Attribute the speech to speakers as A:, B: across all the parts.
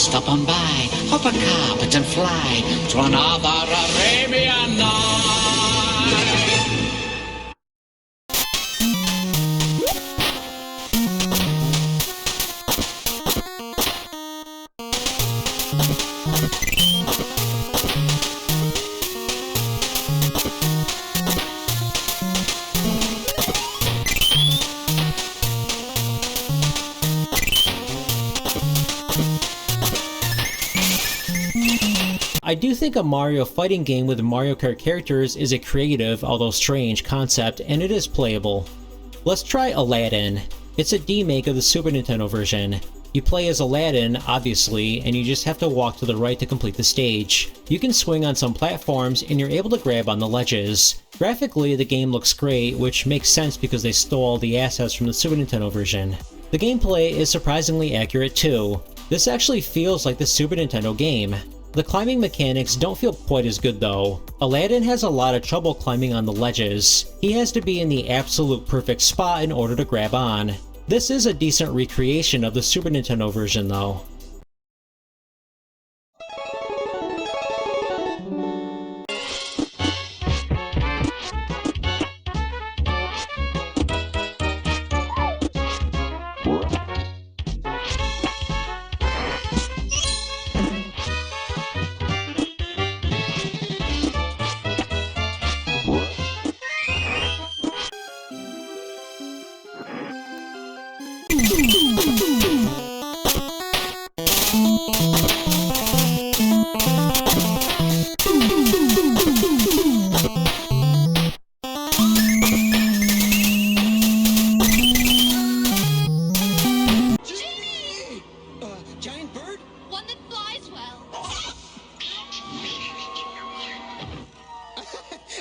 A: stop on by, hop a carpet and fly to another Arabian night.
B: I do think a Mario fighting game with Mario Kart characters is a creative, although strange, concept, and it is playable. Let's try Aladdin. It's a remake of the Super Nintendo version. You play as Aladdin, obviously, and you just have to walk to the right to complete the stage. You can swing on some platforms, and you're able to grab on the ledges. Graphically, the game looks great, which makes sense because they stole the assets from the Super Nintendo version. The gameplay is surprisingly accurate too. This actually feels like the Super Nintendo game. The climbing mechanics don't feel quite as good though. Aladdin has a lot of trouble climbing on the ledges. He has to be in the absolute perfect spot in order to grab on. This is a decent recreation of the Super Nintendo version though.
C: Giant bird?
D: One that flies well.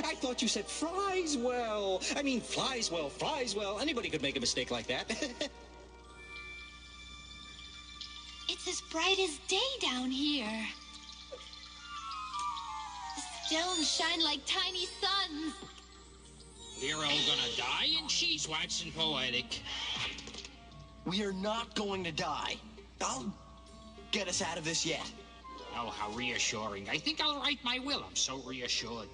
C: I thought you said fries well. I mean, flies well, flies well. Anybody could make a mistake like that.
D: It's as bright as day down here. The stones shine like tiny suns.
E: We're all gonna die, and she's waxing poetic.
F: We are not going to die. I'll get us out of this yet.
E: Oh, how reassuring. I think I'll write my will. I'm so reassured.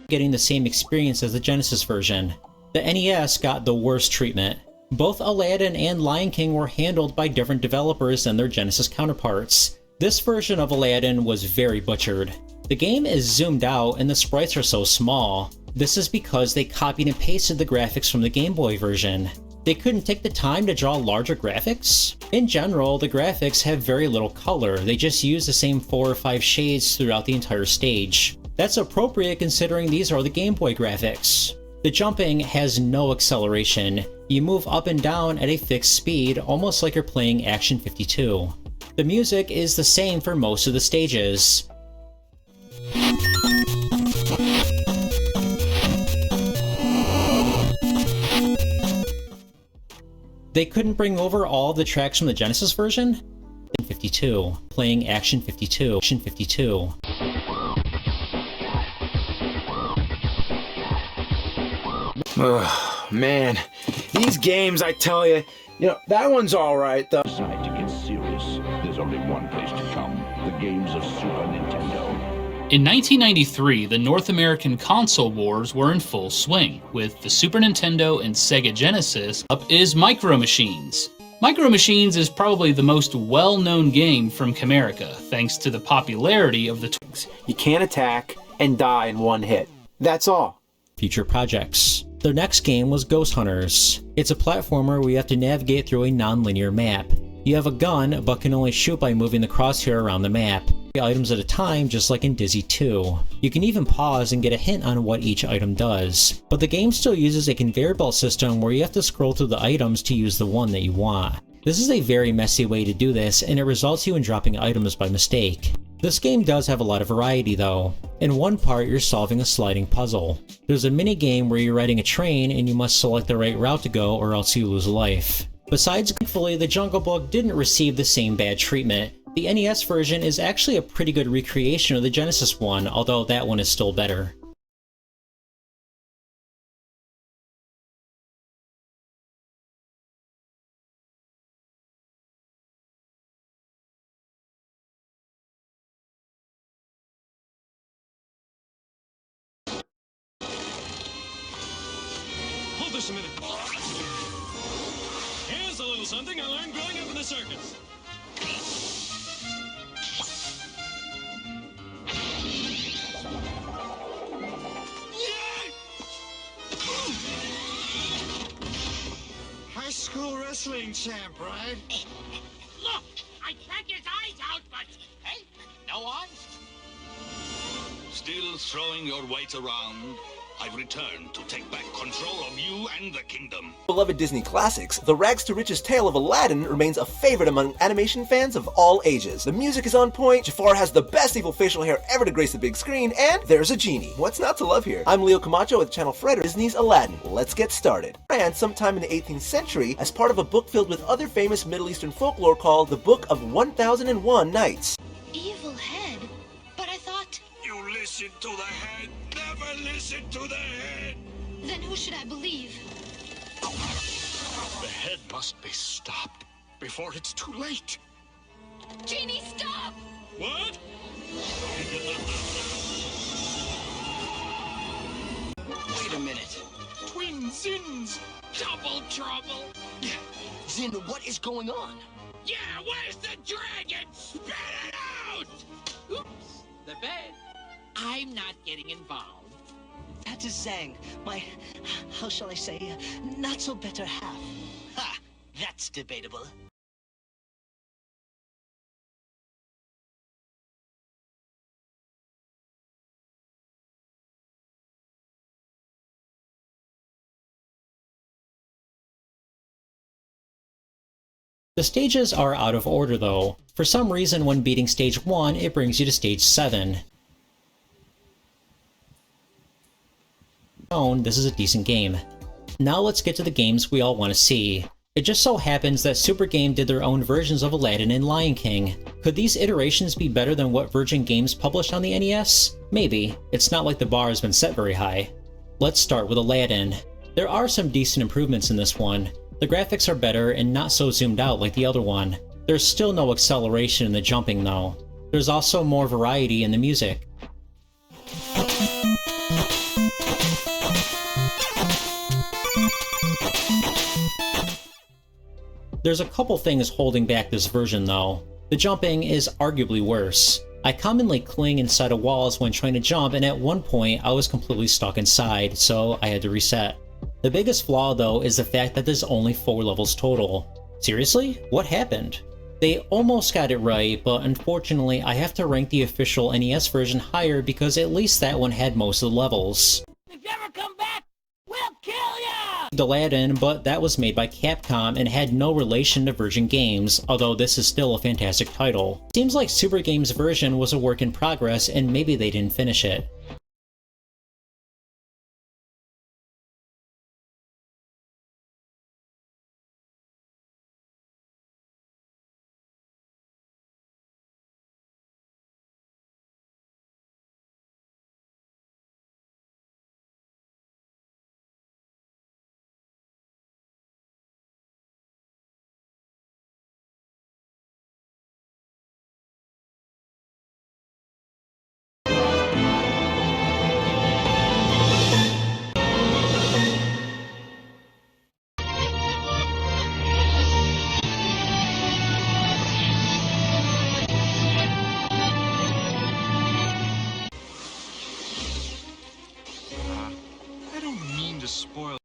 B: Getting the same experience as the Genesis version. The NES got the worst treatment. Both Aladdin and Lion King were handled by different developers than their Genesis counterparts. This version of Aladdin was very butchered. The game is zoomed out and the sprites are so small. This is because they copied and pasted the graphics from the Game Boy version. They couldn't take the time to draw larger graphics? In general, the graphics have very little color, they just use the same 4 or 5 shades throughout the entire stage. That's appropriate considering these are the Game Boy graphics. The jumping has no acceleration. You move up and down at a fixed speed, almost like you're playing Action 52. The music is the same for most of the stages. They couldn't bring over all of the tracks from the Genesis version? 52. Playing Action 52. Action 52.
G: Ugh, man, these games, I tell you, that one's alright though.
H: Decide to get serious. There's only one place to come. The games of Super Nintendo.
I: In 1993, the North American console wars were in full swing. With the Super Nintendo and Sega Genesis, up is Micro Machines. Micro Machines is probably the most well-known game from Camerica, thanks to the popularity of the toys.
G: You can't attack and die in one hit. That's all.
B: Future projects. Their next game was Ghost Hunters. It's a platformer where you have to navigate through a non-linear map. You have a gun, but can only shoot by moving the crosshair around the map. Items at a time, just like in Dizzy 2. You can even pause and get a hint on what each item does. But the game still uses a conveyor belt system where you have to scroll through the items to use the one that you want. This is a very messy way to do this, and it results you in dropping items by mistake. This game does have a lot of variety though. In one part, you're solving a sliding puzzle. There's a mini game where you're riding a train and you must select the right route to go or else you lose life. Besides, thankfully, the Jungle Book didn't receive the same bad treatment. The NES version is actually a pretty good recreation of the Genesis one, although that one is still better.
C: Just a minute. Here's a little something I learned growing up in the circus. High school wrestling champ, right?
E: Look, I checked his eyes out, but hey, no eyes.
H: Still throwing your weight around? I've returned to take back control of you and the kingdom.
J: Beloved Disney classics, the rags to riches tale of Aladdin remains a favorite among animation fans of all ages. The music is on point, Jafar has the best evil facial hair ever to grace the big screen, and there's a genie. What's not to love here? I'm Leo Camacho with Channel Fred, Disney's Aladdin. Let's get started. And sometime in the 18th century, as part of a book filled with other famous Middle Eastern folklore called The Book of 1001 Nights.
D: Evil head? But I thought...
C: You listen to the head. Never listen to the head.
D: Then who should I believe?
C: The head must be stopped before it's too late.
D: Genie, stop!
C: What?
F: Wait a minute.
C: Twin sins.
E: Double trouble.
F: Zin, what is going on?
E: Yeah, where's the dragon? Spit it out! Oops, the bed. I'm not getting involved.
F: That is Zhang, my, how shall I say, not so better half. Ha! That's debatable.
B: The stages are out of order though. For some reason when beating stage 1, it brings you to stage 7. This is a decent game. Now let's get to the games we all want to see. It just so happens that Super Game did their own versions of Aladdin and Lion King. Could these iterations be better than what Virgin Games published on the NES? Maybe. It's not like the bar has been set very high. Let's start with Aladdin. There are some decent improvements in this one. The graphics are better and not so zoomed out like the other one. There's still no acceleration in the jumping though. There's also more variety in the music. There's a couple things holding back this version though. The jumping is arguably worse. I commonly cling inside of walls when trying to jump, and at one point I was completely stuck inside, so I had to reset. The biggest flaw though is the fact that there's only 4 levels total. Seriously? What happened? They almost got it right, but unfortunately I have to rank the official NES version higher because at least that one had most of the levels.
E: If you ever come back, we'll kill ya!
B: Aladdin, but that was made by Capcom and had no relation to Virgin Games, although this is still a fantastic title. Seems like Super Games' version was a work in progress and maybe they didn't finish it.
C: I don't mean to spoil